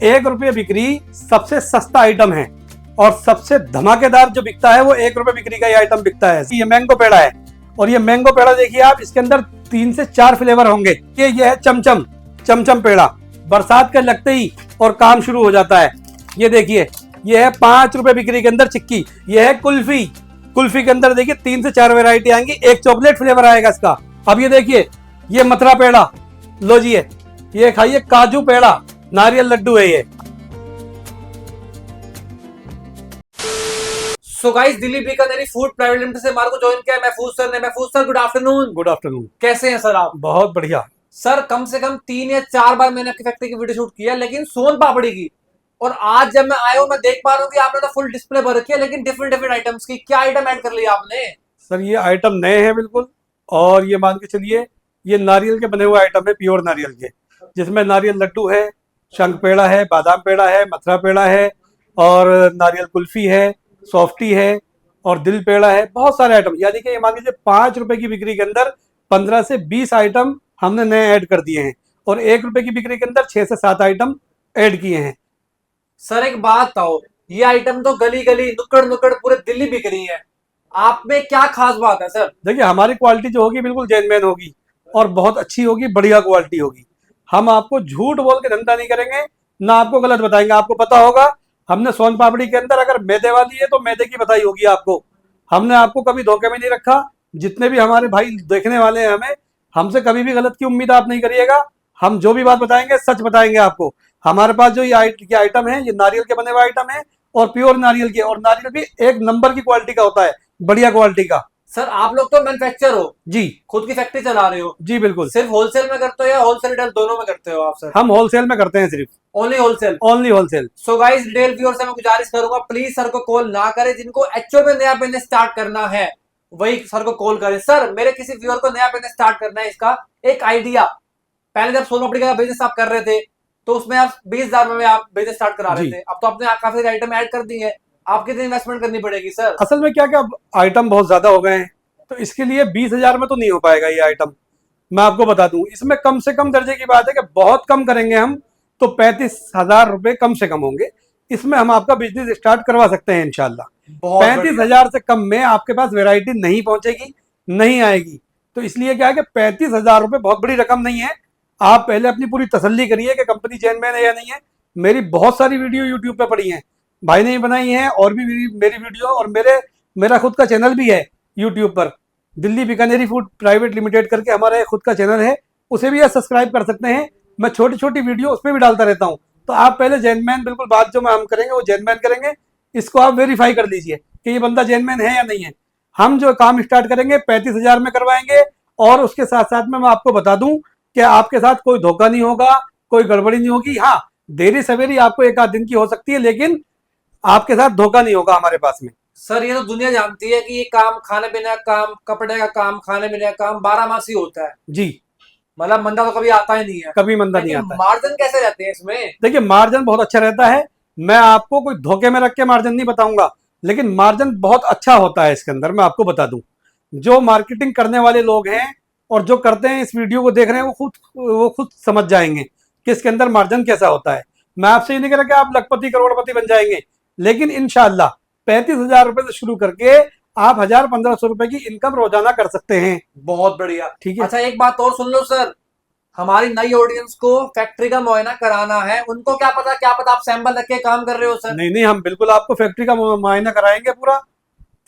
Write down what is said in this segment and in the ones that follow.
₹1 बिक्री सबसे सस्ता आइटम है और सबसे धमाकेदार जो बिकता है वो ₹1 बिक्री का ये आइटम बिकता है। ये मैंगो पेड़ा है और ये मैंगो पेड़ा देखिए आप, इसके अंदर 3 से 4 फ्लेवर होंगे। ये है चमचम, चमचम पेड़ा। बरसात के लगते ही और काम शुरू हो जाता है। ये देखिए, ये है ₹5 बिक्री के अंदर चिक्की। ये है कुल्फी, कुल्फी के अंदर देखिए 3 से 4 वैरायटी आएंगी, एक चॉकलेट फ्लेवर आएगा इसका। अब ये देखिए, ये मथुरा पेड़ा, लो जी ये खाइए, काजू पेड़ा, नारियल लड्डू है ये। सो गाइस, दिल्ली बीकानेरी फूड प्राइवेट लिमिटेड से हमारे को ज्वाइन किया है महफूज सर ने। महफूज sir, good afternoon. Good afternoon. कैसे हैं सर आप? बहुत बढ़िया सर। कम से कम 3 या 4 बार मैंने आपकी फैक्ट्री की वीडियो शूट किया, लेकिन सोन पापड़ी की। और आज जब मैं आया हूँ, मैं देख पा रहा हूँ कि आपने तो फुल डिस्प्ले भर रखी है, लेकिन डिफरेंट डिफरेंट आइटम्स की। क्या आइटम ऐड कर लिया आपने? सर, ये आइटम नए हैं बिल्कुल, और ये मान के चलिए ये नारियल के बने हुए आइटम है, प्योर नारियल के, जिसमें नारियल लड्डू है, शंख पेड़ा है, बादाम पेड़ा है, मथुरा पेड़ा है, और नारियल कुल्फी है, सॉफ्टी है, और दिल पेड़ा है। बहुत सारे आइटम, यानी कि ये मान लीजिए ₹5 की बिक्री के अंदर 15 से 20 आइटम हमने नए ऐड कर दिए हैं, और ₹1 की बिक्री के अंदर 6 से 7 आइटम ऐड किए हैं। सर एक बात बताओ, ये आइटम तो गली गली नुक्कड़ नुक्कड़ पूरे दिल्ली बिक रही है, आप में क्या खास बात है सर? देखिए, हमारी क्वालिटी जो होगी बिल्कुल जेन्युइन होगी और बहुत अच्छी होगी, बढ़िया क्वालिटी होगी। हम आपको झूठ बोल के धंधा नहीं करेंगे, ना आपको गलत बताएंगे। आपको पता होगा, हमने सोन पापड़ी के अंदर अगर मैदे वाली है तो मैदे की बताई होगी आपको। हमने आपको कभी धोखे में नहीं रखा। जितने भी हमारे भाई देखने वाले हैं, हमें हमसे कभी भी गलत की उम्मीद आप नहीं करिएगा। हम जो भी बात बताएंगे सच बताएंगे आपको। हमारे पास जो ये आइटम है, ये नारियल के बने हुए आइटम है, और प्योर नारियल के, और नारियल भी एक नंबर की क्वालिटी का होता है, बढ़िया क्वालिटी का। सर आप लोग तो मैन्युफैक्चर हो जी, खुद की फैक्ट्री चला रहे हो? जी बिल्कुल। सिर्फ होलसेल में करते हो या होलसेल रिटेल दोनों में करते हो आप सर? हम होलसेल में करते हैं, सिर्फ only wholesale? Only wholesale. So guys, retail viewer से मैं गुजारिश करूंगा, प्लीज सर को कॉल ना करें। जिनको एक्चुअल में नया बिजनेस स्टार्ट करना है वही सर को कॉल करें। सर, मेरे किसी व्यूअर को नया बिजनेस स्टार्ट करना है, इसका एक आइडिया। पहले जब सोन पापड़ी का बिजनेस आप कर रहे थे तो उसमें आप 20,000 में आप बिजनेस स्टार्ट करा रहे थे। अब तो आपने काफी आइटम ऐड कर दी है, आप कितनी इन्वेस्टमेंट करनी पड़ेगी सर? असल में क्या क्या आइटम बहुत ज्यादा हो गए हैं, तो इसके लिए 20,000 में तो नहीं हो पाएगा ये आइटम। मैं आपको बता दूं, इसमें कम से कम दर्जे की बात है कि बहुत कम करेंगे हम तो 35,000 रुपए कम से कम होंगे। इसमें हम आपका बिजनेस स्टार्ट करवा सकते हैं इंशाल्लाह। 35,000 से कम में आपके पास वैरायटी नहीं पहुंचेगी, नहीं आएगी। तो इसलिए क्या है कि 35,000 रुपए बहुत बड़ी रकम नहीं है। आप पहले अपनी पूरी तसल्ली करिए कि कंपनी जेन्युइन है या नहीं है। मेरी बहुत सारी वीडियो यूट्यूब पे पड़ी हैं, भाई ने बनाई है, और भी मेरी वीडियो, और मेरा खुद का चैनल भी है यूट्यूब पर, दिल्ली बीकानेरी फूड प्राइवेट लिमिटेड करके हमारा खुद का चैनल है, उसे भी आप सब्सक्राइब कर सकते हैं। मैं छोटी छोटी वीडियो उस पर भी डालता रहता हूँ। तो आप पहले जेन्युइन, बिल्कुल बात जो हम करेंगे वो जेन्युइन करेंगे। इसको आप वेरीफाई कर लीजिए कि ये बंदा जेन्युइन है या नहीं है। हम जो काम स्टार्ट करेंगे 35,000 में करवाएंगे, और उसके साथ साथ में मैं आपको बता दूं कि आपके साथ कोई धोखा नहीं होगा, कोई गड़बड़ी नहीं होगी। हाँ, देरी सवेरी आपको 1 आध दिन की हो सकती है, लेकिन आपके साथ धोखा नहीं होगा हमारे पास में। सर ये तो दुनिया जानती है कि ये काम, खाने पीने का काम, कपड़े का काम, खाने पीने का काम 12 मासी होता है जी, मतलब मंदा तो कभी आता ही नहीं है। कभी मंदा नहीं आता है। मार्जिन कैसे रहते हैं इसमें? देखिए, मार्जिन बहुत अच्छा रहता है। मैं आपको कोई धोखे में रख के मार्जिन नहीं बताऊंगा, लेकिन मार्जिन बहुत अच्छा होता है इसके अंदर। मैं आपको बता दूं, जो मार्केटिंग करने वाले लोग हैं और जो करते हैं, इस वीडियो को देख रहे हैं, वो खुद समझ जाएंगे कि इसके अंदर मार्जिन कैसा होता है। मैं आपसे ये नहीं कह रहा कि आप लखपति करोड़पति बन जाएंगे, लेकिन इंशाल्लाह 35,000 रुपए से शुरू करके आप 1,000-1,500 रुपए की इनकम रोजाना कर सकते हैं। बहुत बढ़िया, ठीक है। अच्छा एक बात और सुन लो सर, हमारी नई ऑडियंस को फैक्ट्री का मुआयना कराना है। उनको क्या पता आप सैंपल रख के काम कर रहे हो सर? नहीं नहीं, हम बिल्कुल आपको फैक्ट्री का मुआयना कराएंगे, पूरा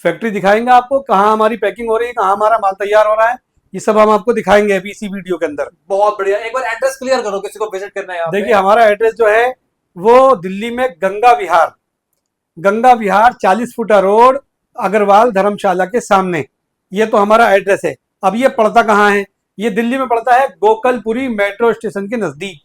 फैक्ट्री दिखाएंगे आपको, कहाँ हमारी पैकिंग हो रही है, कहाँ हमारा माल तैयार हो रहा है, ये सब हम आपको दिखाएंगे अभी इसी वीडियो के अंदर। बहुत बढ़िया, एक बार एड्रेस क्लियर करो, किसी को विजिट करना है। देखिए, हमारा एड्रेस जो है वो दिल्ली में गंगा विहार 40 फुटा रोड, अग्रवाल धर्मशाला के सामने, ये तो हमारा एड्रेस है। अब ये पड़ता कहाँ है? ये दिल्ली में पड़ता है गोकलपुरी मेट्रो स्टेशन के नजदीक।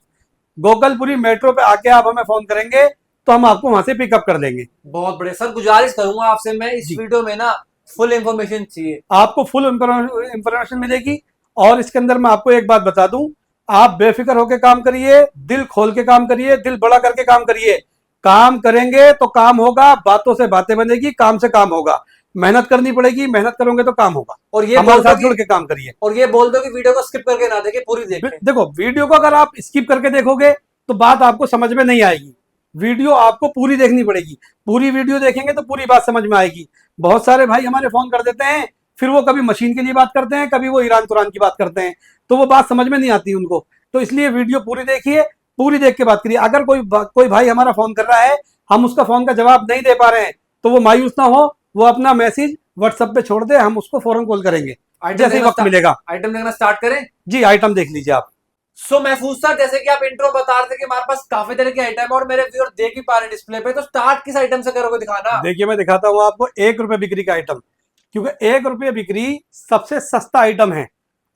गोकलपुरी मेट्रो पे आके आप हमें फोन करेंगे तो हम आपको वहां से पिकअप कर देंगे। बहुत बढ़िया सर, गुजारिश करूंगा आपसे, मैं इस वीडियो में ना फुल इंफॉर्मेशन चाहिए। आपको फुल इंफॉर्मेशन मिलेगी। और इसके अंदर मैं आपको एक बात बता दूं, आप बेफिक्र होकर काम करिए, दिल खोल के काम करिए, दिल बड़ा करके काम करिए। काम करेंगे तो काम होगा, बातों से बातें बनेगी, काम से काम होगा। मेहनत करनी पड़ेगी, मेहनत करोगे तो काम होगा। और ये हमारे साथ जुड़ के काम करिए। और ये बोल दो कि वीडियो को स्किप करके ना देखें, पूरी देखें। देखो, वीडियो को अगर आप स्किप करके देखोगे तो बात आपको समझ में नहीं आएगी। वीडियो आपको पूरी देखनी पड़ेगी, पूरी वीडियो देखेंगे तो पूरी बात समझ में आएगी। बहुत सारे भाई हमारे फोन कर देते हैं, फिर वो कभी मशीन के लिए बात करते हैं, कभी वो ईरान कुरान की बात करते हैं, तो वो बात समझ में नहीं आती उनको। तो इसलिए वीडियो पूरी देखिए, पूरी देख के बात करिए। अगर कोई भाई हमारा फोन कर रहा है, हम उसका फोन का जवाब नहीं दे पा रहे हैं, तो वो मायूस ना हो, वो अपना मैसेज व्हाट्सएप पे छोड़ दे, हम उसको फौरन कॉल करेंगे जैसे ही वक्त मिलेगा। आइटम देखना स्टार्ट करें। जी आइटम देख लीजिए आप। सो महफूज सर, जैसे कि आप इंट्रो बता रहे थे कि हमारे पास काफी तरह के आइटम है और मेरे व्यूअर देख ही पा रहे हैं डिस्प्ले पे, तो स्टार्ट किस आइटम से करोगे दिखाना? देखिए मैं दिखाता हूँ आपको 1 रुपए बिक्री का आइटम, क्योंकि 1 रुपये बिक्री सबसे सस्ता आइटम है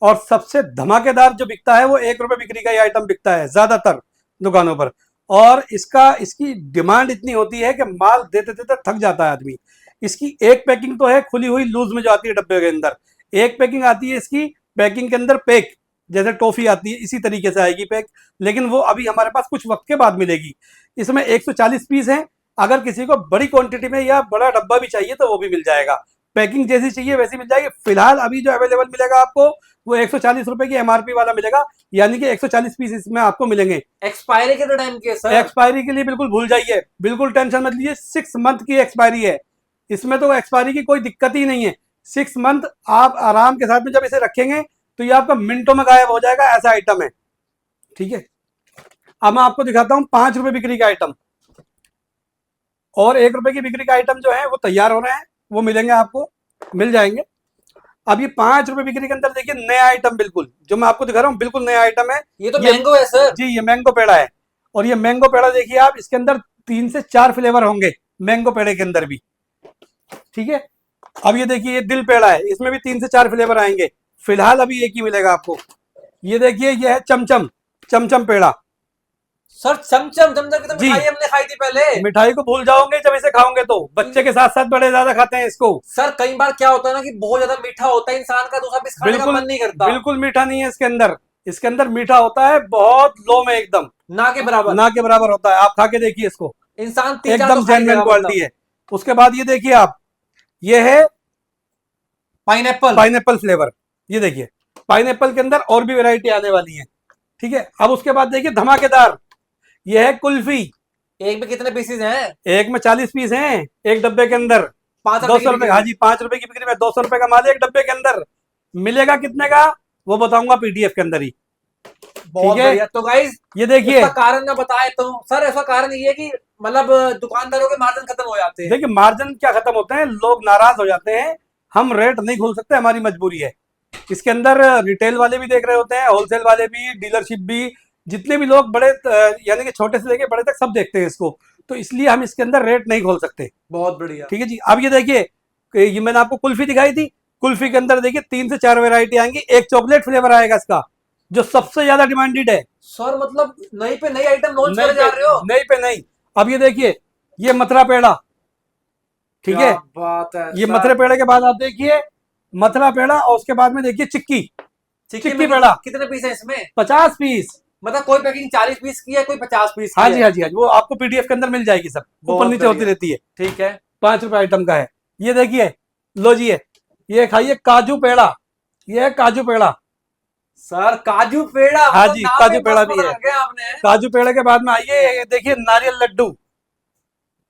और सबसे धमाकेदार जो बिकता है वो 1 रुपये बिक्री का ही आइटम बिकता है ज्यादातर दुकानों पर। और इसकी डिमांड इतनी होती है कि माल देते देते थक जाता है आदमी। इसकी एक पैकिंग तो है खुली हुई लूज में जो आती है डब्बे के अंदर, एक पैकिंग आती है इसकी पैकिंग के अंदर पैक, जैसे टॉफी आती है इसी तरीके से आएगी पैक, लेकिन वो अभी हमारे पास कुछ वक्त के बाद मिलेगी। इसमें 140 पीस हैं, अगर किसी को बड़ी क्वांटिटी में या बड़ा डब्बा भी चाहिए तो वो भी मिल जाएगा। पैकिंग जैसी चाहिए वैसी मिल जाएगी। फिलहाल अभी जो अवेलेबल मिलेगा आपको वो 140 रुपए की एमआरपी वाला मिलेगा, यानी कि 140 पीस इसमें आपको मिलेंगे। एक्सपायरी के टाइम के सर? एक्सपायरी के लिए बिल्कुल भूल जाइए, बिल्कुल टेंशन मत लीजिए। 6 मंथ की एक्सपायरी है, इसमें तो एक्सपायरी की कोई दिक्कत ही नहीं है। 6 मंथ आप आराम के साथ में जब इसे रखेंगे तो ये आपका मिनटों में गायब हो जाएगा, ऐसा आइटम है। ठीक है, अब मैं आपको दिखाता हूँ 5 रुपए बिक्री का आइटम और 1 रुपए की बिक्री का आइटम जो है वो तैयार हो रहे हैं, वो मिलेंगे आपको, मिल जाएंगे। अब ये 5 रुपए बिक्री के अंदर देखिए नया आइटम, बिल्कुल जो मैं आपको दिखा रहा हूँ बिल्कुल नया आइटम है। ये तो मैंगो है सर। जी ये मैंगो पेड़ा है, और ये मैंगो पेड़ा देखिए आप, इसके अंदर 3 से 4 फ्लेवर होंगे मैंगो पेड़े के अंदर भी। ठीक है, अब ये देखिए ये दिल पेड़ा है, इसमें भी 3 से 4 फ्लेवर आएंगे। फिलहाल अभी एक ही मिलेगा आपको। ये देखिए ये है चमचम, चमचम पेड़ा। सर चमचम चमचम की तो जी। मिठाई हमने खाई थी पहले। मिठाई को भूल जाओगे जब इसे खाओगे तो, बच्चे के साथ साथ बड़े ज्यादा खाते हैं इसको। सर कई बार क्या होता है ना कि बहुत ज्यादा मीठा होता है, इंसान का दूसरा पीस खाने का बिल्कुल मन नहीं करता। बिल्कुल मीठा नहीं है इसके अंदर, इसके अंदर मीठा होता है बहुत लो में, एकदम ना के बराबर। ना के बराबर होता है। आप खा के देखिए इसको, इंसान 3-4 एकदम तो खा ही जेन्युइन लेगा क्वालिटी है। उसके बाद ये देखिए आप, ये है पाइनएप्पल। Pineapple flavour. ये देखिए पाइनएप्पल के अंदर और भी वैरायटी आने वाली है। ठीक है, अब उसके बाद देखिए धमाकेदार, ये है कुल्फी। एक में कितने पीसेज हैं? एक में 40 पीस हैं एक डब्बे के अंदर। 200 रुपए, हाँ जी 5 रुपए की बिक्री में 200 रुपए का माल है एक डब्बे के अंदर। मिलेगा कितने का वो बताऊंगा पीडीएफ के अंदर ही। बहुत बढ़िया। तो गाइस ये देखिए, इसका कारण ना बताए तो सर, ऐसा कारण ये है कि मतलब दुकानदारों के मार्जिन खत्म हो जाते हैं। देखिए मार्जिन क्या खत्म होते हैं, लोग नाराज हो जाते हैं, हम रेट नहीं खोल सकते, हमारी मजबूरी है। इसके अंदर रिटेल वाले भी देख रहे होते हैं, होलसेल वाले भी, डीलरशिप भी, जितने भी लोग बड़े यानी कि छोटे से लेके बड़े तक सब देखते हैं इसको, तो इसलिए हम इसके अंदर रेट नहीं खोल सकते। बहुत बढ़िया। ठीक है जी, अब ये देखिए, ये मैंने आपको कुल्फी दिखाई थी, कुल्फी के अंदर देखिए 3 से 4 वैरायटी आएंगी, एक चॉकलेट फ्लेवर आएगा इसका जो सबसे ज्यादा डिमांडेड है। सर मतलब नई पे नई आइटम लॉन्च कर जा रहे हो? नहीं पे नहीं। अब ये देखिए ये मथुरा पेड़ा। ठीक है, बात है। ये मथुरा पेड़े के बाद आप देखिए मथुरा पेड़ा, और उसके बाद में देखिए चिक्की, चिक्की पेड़ा। कितने पीस है इसमें? 50 पीस। मतलब कोई पैकिंग 40 पीस की है, कोई 50 पीस की हाँ है। जी हाँ जी हाँ जी, वो आपको पीडीएफ के अंदर मिल जाएगी, सब ऊपर नीचे होती रहती है। ठीक है, 5 रुपए आइटम का है। ये देखिए, लो जी ये खाइए काजू पेड़ा, ये है काजू पेड़ा। सर काजू पेड़ा? हाँ जी काजू पेड़ा भी है। आपने काजू पेड़े के बाद में आइए, ये देखिए नारियल लड्डू,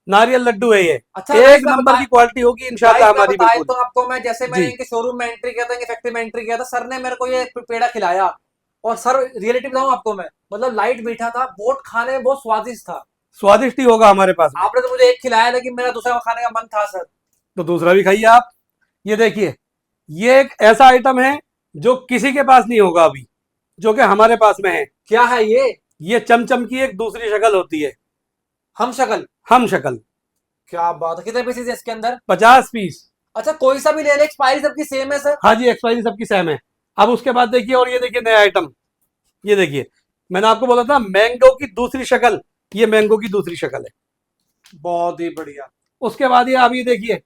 नारियल लड्डू है ये। अच्छा, एक नंबर की क्वालिटी होगी इंशाल्लाह हमारी। बिल्कुल तो आपको मैं, जैसे मैंने इनके शोरूम में एंट्री किया था, इनके फैक्ट्री में एंट्री किया था, सर ने मेरे को ये पेड़ा खिलाया, और सर रियलिटी बताऊं आपको मैं, मतलब लाइट मीठा था, बहुत खाने में बहुत स्वादिष्ट था। स्वादिष्ट ही होगा हमारे पास। आपने तो मुझे एक खिलाया, लेकिन मेरा दूसरा खाने का मन था सर। तो दूसरा भी खाइए आप। ये देखिए ये एक ऐसा आइटम है जो किसी के पास नहीं होगा अभी, जो कि हमारे पास में है। क्या है ये? ये चमचम की एक दूसरी शक्ल होती है, हम शक्ल। हम शक्ल। क्या बात है, कितने पीसेज है इसके अंदर? 50 पीस। अच्छा, कोई सा भी ले ले, एक्सपायरी सबकी सेम है सर? हाँ जी एक्सपायरी सबकी सेम है। अब उसके बाद देखिए, और ये देखिए नया आइटम, ये देखिए मैंने आपको बोला था मैंगो की दूसरी शक्ल, ये मैंगो की दूसरी शक्ल है। बहुत ही बढ़िया। उसके बाद ये आप ये देखिए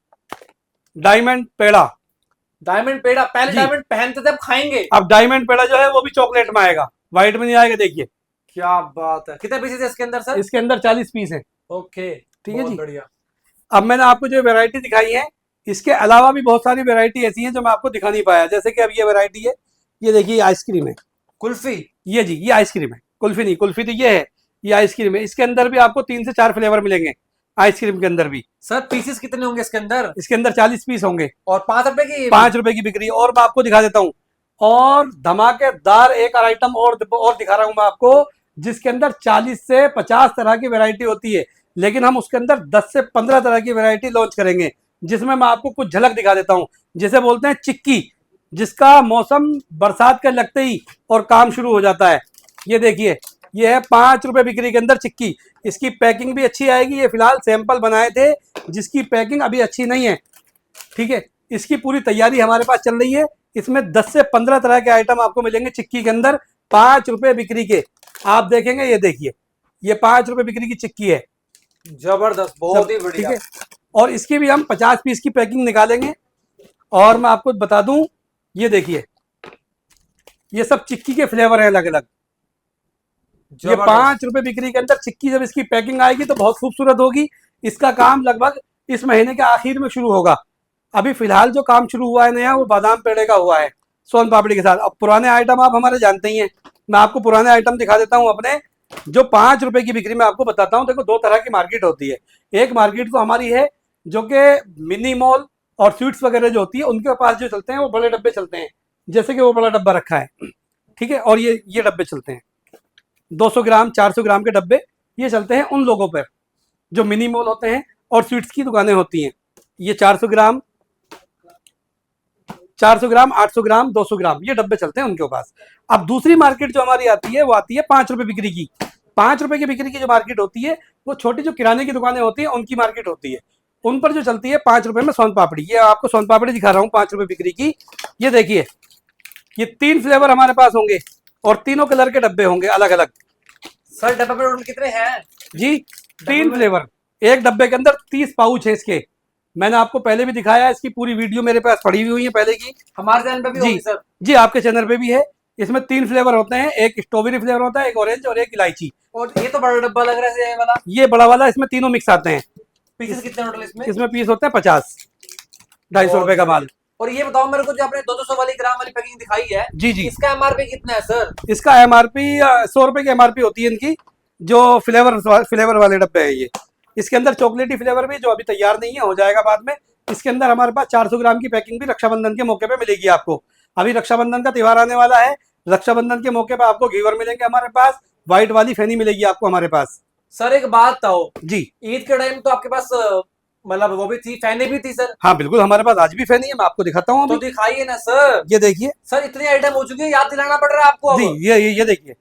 डायमंड पेड़ा। डायमंड पेड़ा? पहले डायमंड पहनते थे, अब खाएंगे। अब डायमंड पेड़ा जो है वो भी चॉकलेट में आएगा, व्हाइट में नहीं आएगा। देखिए क्या बात है। कितने पीसेज है इसके अंदर सर? इसके अंदर 40 पीस है। ओके, ठीक है जी। बढ़िया। अब मैंने आपको जो वैरायटी दिखाई है, इसके अलावा भी बहुत सारी वैरायटी ऐसी हैं जो मैं आपको दिखा नहीं पाया। जैसे कि अब ये वैरायटी है, ये देखिए आइसक्रीम है, कुल्फी। ये जी ये आइसक्रीम है, कुल्फी नहीं, कुल्फी तो ये है, ये आइसक्रीम है, इसके अंदर भी आपको 3 से 4 फ्लेवर मिलेंगे आइसक्रीम के अंदर भी। सर पीसेस कितने होंगे इसके अंदर? इसके अंदर 40 पीस होंगे और 5 रुपए की? 5 रुपए की बिक्री। और मैं आपको दिखा देता हूँ, और धमाकेदार एक और आइटम और दिखा रहा हूँ मैं आपको, जिसके अंदर 40 से 50 तरह की वैरायटी होती है, लेकिन हम उसके अंदर 10 से 15 तरह की वैरायटी लॉन्च करेंगे, जिसमें मैं आपको कुछ झलक दिखा देता हूँ। जिसे बोलते हैं चिक्की, जिसका मौसम बरसात के लगते ही और काम शुरू हो जाता है। ये देखिए, ये है 5 रुपए बिक्री के अंदर चिक्की। इसकी पैकिंग भी अच्छी आएगी। ये फिलहाल सैंपल बनाए थे, जिसकी पैकिंग अभी अच्छी नहीं है, ठीक है। इसकी पूरी तैयारी हमारे पास चल रही है। इसमें 10 से 15 तरह के आइटम आपको मिलेंगे चिक्की के अंदर, 5 रुपए बिक्री के। आप देखेंगे, ये देखिए, ये 5 रुपए बिक्री की चिक्की है। जबरदस्त, बहुत ही बढ़िया। ठीक है, और इसकी भी हम 50 पीस की पैकिंग निकालेंगे। और मैं आपको बता दूं, ये देखिए, ये सब चिक्की के फ्लेवर हैं अलग अलग। ये 5 रुपए बिक्री के अंदर चिक्की, जब इसकी पैकिंग आएगी तो बहुत खूबसूरत होगी। इसका काम लगभग इस महीने के आखिर में शुरू होगा। अभी फिलहाल जो काम शुरू हुआ है नया, वो बादाम पेड़े का हुआ है सोन पापड़ी के साथ। अब पुराने आइटम आप हमारे जानते ही हैं, मैं आपको पुराने आइटम दिखा देता हूँ अपने, जो 5 रुपए की बिक्री में आपको बताता हूँ। देखो, 2 तरह की मार्केट होती है। एक मार्केट तो हमारी है जो कि मिनी मॉल और स्वीट्स वगैरह जो होती है, उनके पास जो चलते हैं वो बड़े डब्बे चलते हैं, जैसे कि वो बड़ा डब्बा रखा है, ठीक है। और ये डब्बे चलते हैं 200 ग्राम 400 ग्राम के डब्बे, ये चलते हैं उन लोगों पर जो मिनी मॉल होते हैं और स्वीट्स की दुकानें होती हैं। ये 400 ग्राम 800 ग्राम 200 ग्राम, ये डब्बे चलते हैं उनके पास। अब दूसरी मार्केट जो हमारी आती है, वो आती है 5 रुपए बिक्री की। 5 रुपए की बिक्री की जो मार्केट होती है, वो छोटी जो किराने की दुकानें होती है, उनकी मार्केट होती है। उन पर जो चलती है 5 रुपए में सोन पापड़ी। ये आपको सोन पापड़ी दिखा रहा हूँ 5 रुपए बिक्री की। ये देखिए, ये 3 फ्लेवर हमारे पास होंगे और तीनों कलर के डब्बे होंगे अलग अलग। सर डब्बे में टोटल कितने हैं जी? 3 फ्लेवर, एक डब्बे के अंदर 30 पाउच है इसके। मैंने आपको पहले भी दिखाया है, इसकी पूरी वीडियो मेरे पास पड़ी हुई है पहले की। हमारे चैनल पे भी होगी सर? जी, आपके चैनल पे भी है। इसमें 3 फ्लेवर होते हैं, एक स्ट्रॉबेरी फ्लेवर होता है, एक ऑरेंज और एक इलायची। और ये तो बड़ा डब्बा लग रहा है ये वाला। ये बड़ा वाला, इसमें तीनों मिक्स आते हैं। पीसेस कितने टोटल इसमें? इसमें पीस होते हैं 50, 250 रुपए का माल। और ये बताओ मेरे को, जो आपने 200 वाली ग्राम वाली पैकिंग दिखाई है, जी जी, इसका एमआरपी कितना है सर? इसका एमआरपी 100 रुपए की एमआरपी होती है इनकी, जो फ्लेवर वाले डब्बे है ये। इसके अंदर चॉकलेटी फ्लेवर भी, जो अभी तैयार नहीं है, हो जाएगा बाद में। इसके अंदर हमारे पास 400 ग्राम की पैकिंग भी रक्षाबंधन के मौके पे मिलेगी आपको। अभी रक्षाबंधन का त्यौहार आने वाला है, रक्षाबंधन के मौके पे आपको घेवर मिलेंगे हमारे पास, व्हाइट वाली फैनी मिलेगी आपको हमारे पास। सर एक बात बताओ जी, ईद के टाइम तो आपके पास मतलब वो भी थी, फैने भी थी सर? हाँ बिल्कुल, हमारे पास आज भी फैनी है, मैं आपको दिखाता हूँ। तो दिखाइए ना सर। ये देखिए सर इतनी आइटम हो चुकी है, याद दिलाना पड़ रहा है आपको। जी, ये देखिए,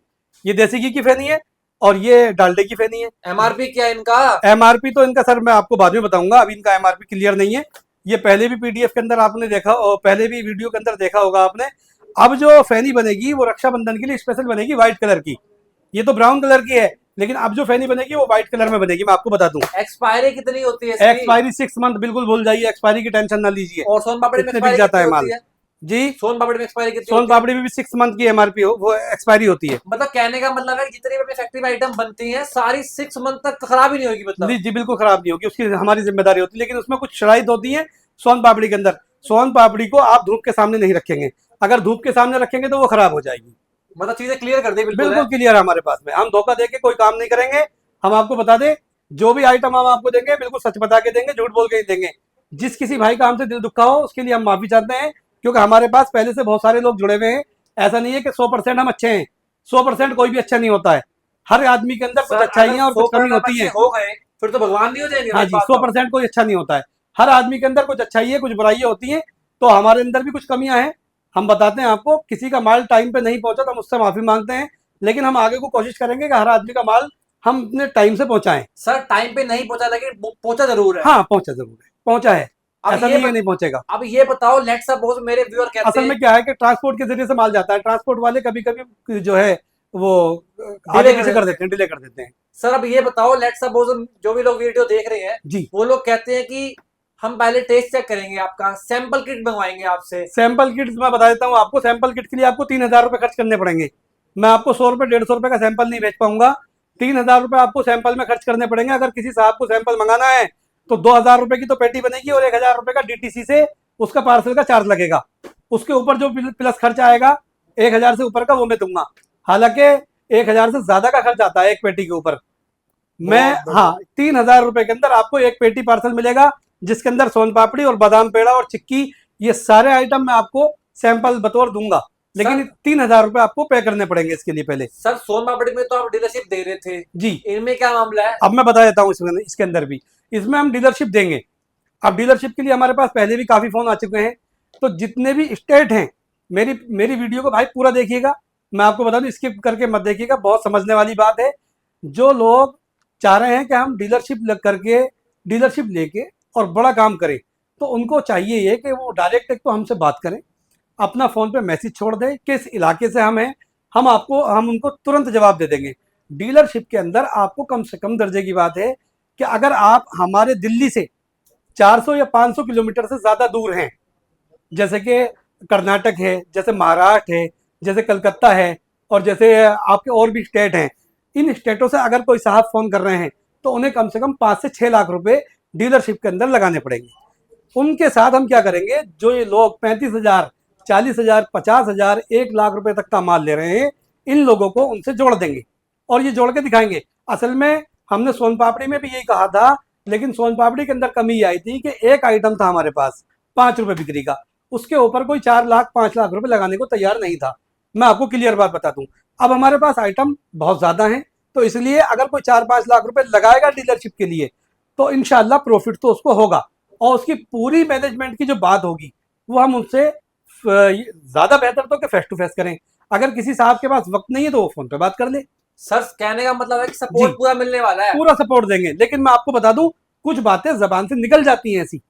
ये देसी घी की फैनी है और ये डालडे की फैनी है। एमआरपी क्या है इनका? एमआरपी तो इनका सर मैं आपको बाद में बताऊंगा, अभी इनका एमआरपी क्लियर नहीं है। ये पहले भी पीडीएफ के अंदर आपने देखा, और पहले भी वीडियो के अंदर देखा होगा आपने। अब जो फैनी बनेगी वो रक्षाबंधन के लिए स्पेशल बनेगी व्हाइट कलर की। ये तो ब्राउन कलर की है, लेकिन अब जो फैनी बनेगी वो व्हाइट कलर में बनेगी, मैं आपको बता दूं। एक्सपायरी कितनी होती है इसकी? एक्सपायरी 6 मंथ, बिल्कुल भूल जाइए, एक्सपायरी की टेंशन ना लीजिए। और सोन पापड़ी में इतने बिक एक्सपायरी जाता है कितनी माल। होती है? जी, सोन पापड़ी में एक्सपायरी कितनी सोन होती है? पापड़ी में भी 6 मंथ की एमआरपी वो एक्सपायरी होती है। मतलब कहने का मतलब है कि जितनी भी अपनी फैक्ट्री में आइटम बनती हैं, सारी 6 मंथ तक खराब ही नहीं होगी मतलब? जी जी, बिल्कुल खराब नहीं होगी, उसकी हमारी जिम्मेदारी होती है। लेकिन उसमें कुछ शराइत होती है सोन पापड़ी के अंदर। सोन पापड़ी को आप धूप के सामने नहीं रखेंगे, अगर धूप के सामने रखेंगे तो वो खराब हो जाएगी। मतलब चीजें क्लियर कर दी बिल्कुल? बिल्कुल क्लियर है हमारे पास में, हम धोखा देके कोई काम नहीं करेंगे। हम आपको बता दें, जो भी आइटम हम आपको देंगे बिल्कुल सच बता के देंगे, झूठ बोल के ही देंगे। जिस किसी भाई का हमसे दिल दुखा हो, उसके लिए हम माफी चाहते हैं, क्योंकि हमारे पास पहले से बहुत सारे लोग जुड़े हुए हैं। ऐसा नहीं है कि 100% हम अच्छे हैं, 100% कोई भी अच्छा नहीं होता है। हर आदमी के अंदर कुछ अच्छाइयाँ और कुछ कमी होती है। हो गए फिर तो भगवान नहीं हो जाएंगे? हाँ जी, 100% कोई अच्छा नहीं होता है। हर आदमी के अंदर कुछ अच्छाइयाँ कुछ बुराइयाँ होती हैं, तो हमारे अंदर भी कुछ कमियां हैं। हम बताते हैं आपको, किसी का माल टाइम पे नहीं पहुंचा तो हम उससे माफी मांगते हैं, लेकिन हम आगे को कोशिश करेंगे कि हर आदमी का माल हम अपने टाइम से पहुंचाएं। सर टाइम पे नहीं पहुंचा, लेकिन पहुंचा जरूर है। हाँ, पहुंचा जरूर है, पहुंचा है, अब ऐसा ये नहीं है नहीं पहुंचेगा। अब ये बताओ, लेट्स सपोज मेरे व्यूअर कहते असल हैं, में क्या है कि ट्रांसपोर्ट के जरिए से माल जाता है, ट्रांसपोर्ट वाले कभी कभी जो है वो Delay आगे कर पीछे कर देते हैं, डिले कर देते हैं। सर अब ये बताओ, लेट्स सपोज जो भी लोग वीडियो देख रहे हैं, जी, वो लोग कहते हैं कि हम पहले टेस्ट चेक करेंगे, आपका सैंपल किट मंगवाएंगे आपसे। सैंपल किट मैं बता देता हूँ आपको, सैंपल किट के लिए आपको 3000 रुपये खर्च करने पड़ेंगे। मैं आपको 100 रुपये 150 रुपये का सैंपल नहीं भेज पाऊंगा, 3000 रुपये आपको सैंपल में खर्च करने पड़ेंगे। अगर किसी साहब को सैंपल मंगाना है तो 2000 रुपये की तो पेटी बनेगी, और 1000 रुपये का डीटीसी से उसका पार्सल का चार्ज लगेगा। उसके ऊपर जो प्लस खर्च आएगा 1000 से ऊपर का, वो मैं दूंगा। हालांकि 1000 से ज्यादा का खर्च आता है एक पेटी के ऊपर। मैं बहुत बढ़िया। हाँ 3000 रुपए के अंदर आपको एक पेटी पार्सल मिलेगा, जिसके अंदर सोन पापड़ी और बादाम पेड़ा और चिक्की, ये सारे आइटम मैं आपको सैंपल बतौर दूंगा, लेकिन 3000 रुपए आपको पे करने पड़ेंगे इसके लिए पहले। सर सोन पापड़ी में तो आप डीलरशिप दे रहे थे जी, इनमें क्या मामला है? अब मैं बता देता हूँ इसके अंदर भी, इसमें हम डीलरशिप देंगे। अब डीलरशिप के लिए हमारे पास पहले भी काफी फोन आ चुके हैं, तो जितने भी स्टेट हैं, मेरी मेरी वीडियो को भाई पूरा देखिएगा। मैं आपको बता दूं, स्किप करके मत देखिएगा, बहुत समझने वाली बात है। जो लोग चाह रहे हैं कि हम डीलरशिप लेके और बड़ा काम करें, तो उनको चाहिए ये कि वो डायरेक्ट एक तो हमसे बात करें, अपना फ़ोन पे मैसेज छोड़ दें किस इलाके से हम हैं, हम उनको तुरंत जवाब दे देंगे। डीलरशिप के अंदर आपको कम से कम दर्जे की बात है कि अगर आप हमारे दिल्ली से 400 या 500 किलोमीटर से ज़्यादा दूर हैं, जैसे कि कर्नाटक है, जैसे महाराष्ट्र है, जैसे कलकत्ता है, और जैसे आपके और भी स्टेट हैं, इन स्टेटों से अगर कोई साहब फ़ोन कर रहे हैं तो उन्हें कम से कम 5 से 6 लाख रुपए डीलरशिप के अंदर लगाने पड़ेंगे। उनके साथ हम क्या करेंगे, जो ये लोग 35,000, 40,000, 50,000, 1 लाख रुपए तक का माल ले रहे हैं, इन लोगों को उनसे जोड़ देंगे और ये जोड़ के दिखाएंगे। असल में हमने सोन पापड़ी में भी यही कहा था, लेकिन सोन पापड़ी के अंदर कमी आई थी कि एक आइटम था हमारे पास 5 रुपए बिक्री का, उसके ऊपर कोई 4 लाख 5 लाख रुपए लगाने को तैयार नहीं था। मैं आपको क्लियर बात बता दूं, अब हमारे पास आइटम बहुत ज़्यादा हैं, तो इसलिए अगर कोई 4-5 लाख रुपए लगाएगा डीलरशिप के लिए, तो इंशाल्लाह प्रॉफिट तो उसको होगा, और उसकी पूरी मैनेजमेंट की जो बात होगी वो हम उनसे ज़्यादा बेहतर तो कि फेस टू फेस करें। अगर किसी साहब के पास वक्त नहीं है तो वो फ़ोन पे बात कर ले। सर कहने का मतलब है कि सपोर्ट पूरा मिलने वाला है। पूरा सपोर्ट देंगे, लेकिन मैं आपको बता दूं, कुछ बातें जबान से निकल जाती हैं ऐसी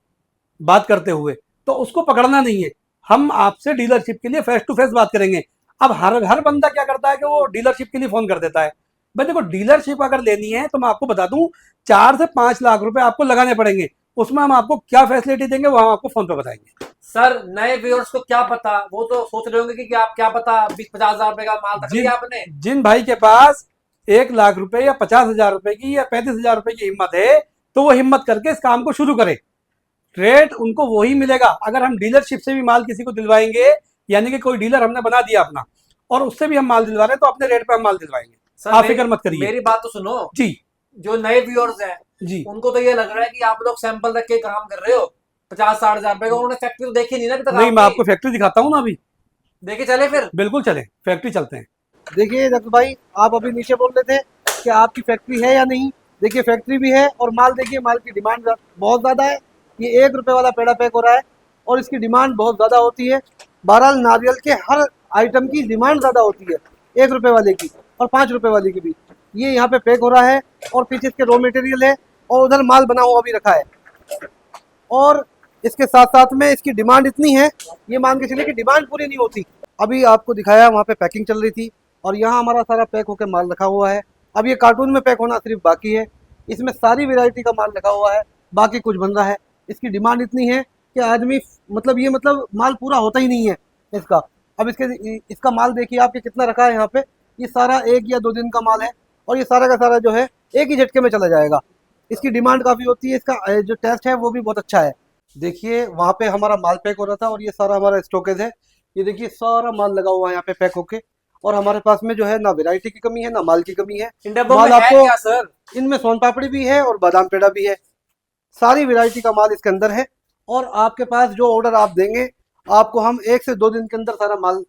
बात करते हुए, तो उसको पकड़ना नहीं है। हम आपसे डीलरशिप के लिए फेस टू फेस बात करेंगे। अब हर हर बंदा क्या करता है कि वो डीलरशिप के लिए फोन कर देता है। भाई देखो, डीलरशिप अगर लेनी है तो मैं आपको बता दूं, 4 से 5 लाख रुपए आपको लगाने पड़ेंगे। उसमें हम आपको क्या फैसिलिटी देंगे वो हम आपको फोन पे बताएंगे। सर नए व्यूअर्स को क्या पता, वो तो सोच रहे होंगे कि आप क्या पता 20-50 हजार रुपए का माल रख लिया आपने। जिन भाई के पास 1 लाख रुपए या 50,000 रुपए की या 35,000 रुपए की हिम्मत है, तो वो हिम्मत करके इस काम को शुरू करे। रेट उनको वही मिलेगा। अगर हम डीलरशिप से भी माल किसी को दिलवाएंगे, यानी कि कोई डीलर हमने बना दिया अपना और उससे भी हम माल दिलवा रहे हैं, तो अपने रेट पे हम माल दिलवाएंगे। आप फिक्र मत करिए। मेरी बात तो सुनो जी। जो नए व्यूअर्स हैं जी, उनको तो ये लग रहा है कि आप लोग सैंपल रख के काम कर रहे हो 50-60 हजार रुपए का। उन्होंने फैक्ट्री तो देखी नहीं ना अभी तक। नहीं, मैं आपको फैक्ट्री दिखाता हूँ ना अभी। देखे चले फिर। बिल्कुल चले, फैक्ट्री चलते हैं। देखिए दत्त भाई, आप अभी नीचे बोल रहे थे कि आपकी फैक्ट्री है या नहीं। देखिए फैक्ट्री भी है, और माल देखिए, माल की डिमांड बहुत ज़्यादा है। ये 1 रुपये वाला पेड़ा पैक हो रहा है और इसकी डिमांड बहुत ज़्यादा होती है। बहरहाल नारियल के हर आइटम की डिमांड ज़्यादा होती है, 1 रुपये वाले की और 5 रुपये वाले की भी। ये यहाँ पे पैक हो रहा है और पीछे इसके रॉ मटेरियल है, और उधर माल बना हुआ भी रखा है। और इसके साथ साथ में इसकी डिमांड इतनी है, ये मान के चलिए कि डिमांड पूरी नहीं होती। अभी आपको दिखाया वहाँ पे पैकिंग चल रही थी, और यहाँ हमारा सारा पैक होकर माल रखा हुआ है। अब ये कार्टून में पैक होना सिर्फ बाकी है। इसमें सारी वैरायटी का माल रखा हुआ है, बाकी कुछ बन रहा है। इसकी डिमांड इतनी है कि आदमी मतलब माल पूरा होता ही नहीं है इसका। अब इसका माल देखिए आपके कितना रखा है यहाँ पे। ये सारा 1 या 2 दिन का माल है, और ये सारा का सारा जो है एक ही झटके में चला जाएगा। इसकी डिमांड काफ़ी होती है। इसका जो टेस्ट है वो भी बहुत अच्छा है। देखिए वहाँ पे हमारा माल पैक हो रहा था, और ये सारा हमारा स्टॉकेज है। ये देखिए सारा माल लगा हुआ है यहाँ पे पैक होके, और हमारे पास में जो है ना वैरायटी की कमी है ना माल की कमी है। इन डब्बों माल में है आपको क्या सर? इनमें सोन पापड़ी भी है और बादाम पेड़ा भी है। सारी वैरायटी का माल इसके अंदर है, और आपके पास जो ऑर्डर आप देंगे, आपको हम 1 से 2 दिन के अंदर सारा माल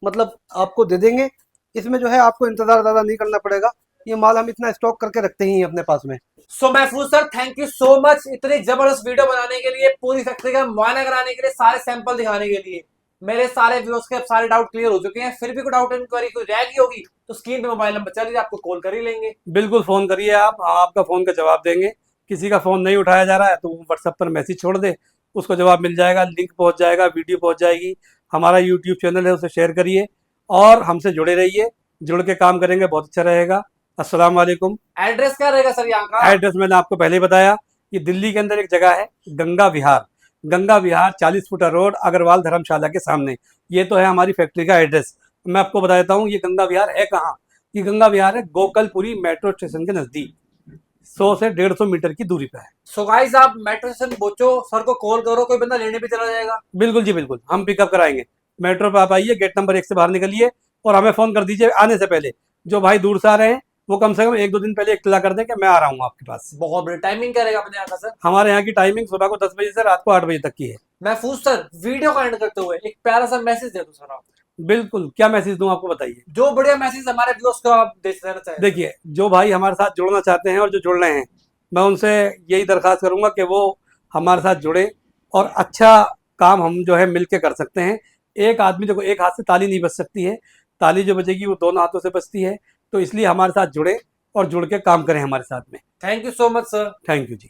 मतलब आपको दे देंगे। इसमें जो है आपको इंतजार ज़्यादा नहीं करना पड़ेगा। ये माल हम इतना स्टॉक करके रखते ही हैं अपने पास में। सो महफूज sir, thank you so much इतनी जबरदस्त वीडियो बनाने के लिए, पूरी फैक्ट्री का मुआयना कराने के लिए, सारे सैंपल दिखाने के लिए। मेरे सारे व्यूअर्स के अब सारे डाउट क्लियर हो चुके हैं। फिर भी कोई डाउट इंक्वायरी कोई रह गई होगी तो स्क्रीन पे मोबाइल नंबर चल रही है, आपको कॉल कर ही लेंगे। बिल्कुल फ़ोन करिए, आप आपका फ़ोन का जवाब देंगे। किसी का फ़ोन नहीं उठाया जा रहा है तो व्हाट्सएप पर मैसेज छोड़ दे, उसको जवाब मिल जाएगा, लिंक पहुंच जाएगा, वीडियो पहुंच जाएगी। हमारा यूट्यूब चैनल है, उसे शेयर करिए और हमसे जुड़े रहिए। जुड़ के काम करेंगे, बहुत अच्छा रहेगा। अस्सलाम वालेकुम। एड्रेस क्या रहेगा सर यहाँ का? एड्रेस मैंने आपको पहले ही बताया। ये दिल्ली के अंदर एक जगह है, गंगा विहार। गंगा विहार 40 फुटा रोड, अग्रवाल धर्मशाला के सामने। ये तो है हमारी फैक्ट्री का एड्रेस। मैं आपको बता देता हूँ ये गंगा विहार है कहाँ। ये गंगा विहार है गोकलपुरी मेट्रो स्टेशन के नज़दीक, 100 से 150 मीटर की दूरी पे है। सो गाइस, आप मेट्रो स्टेशन पहुंचो, सर को कॉल करो, कोई बंदा लेने भी चला जाएगा। बिल्कुल जी बिल्कुल, हम पिकअप कराएंगे। मेट्रो पे आप आइए, गेट नंबर 1 से बाहर निकलिए और हमें फ़ोन कर दीजिए आने से पहले। जो भाई दूर से आ रहे हैं वो कम से कम 1-2 दिन पहले इत्तला कर दें कि मैं आ रहा हूँ आपके पास। बहुत बड़ी टाइमिंग क्या रहेगा अपने यहाँ का सर? हमारे यहाँ की टाइमिंग सुबह को 10 बजे से रात को 8 बजे तक की है। महफूज सर, वीडियो का एंड करते हुए एक प्यारा सा मैसेज दे दो सर आप। बिल्कुल, क्या मैसेज दूं आपको बताइए? जो बढ़िया मैसेज हमारे व्यूअर्स को आप दे देना चाहें। देखिए, जो भाई हमारे साथ जुड़ना चाहते हैं और जो जुड़ रहे हैं, मैं उनसे यही दरख्वास्त करूंगा कि वो हमारे साथ जुड़े और अच्छा काम हम जो है मिलके कर सकते हैं। एक आदमी, देखो, एक हाथ से ताली नहीं बज सकती है, ताली जो बजेगी वो दोनों हाथों से बजती है। तो इसलिए हमारे साथ जुड़े और जुड़ के काम करें हमारे साथ में। Thank you so much sir. Thank you ji.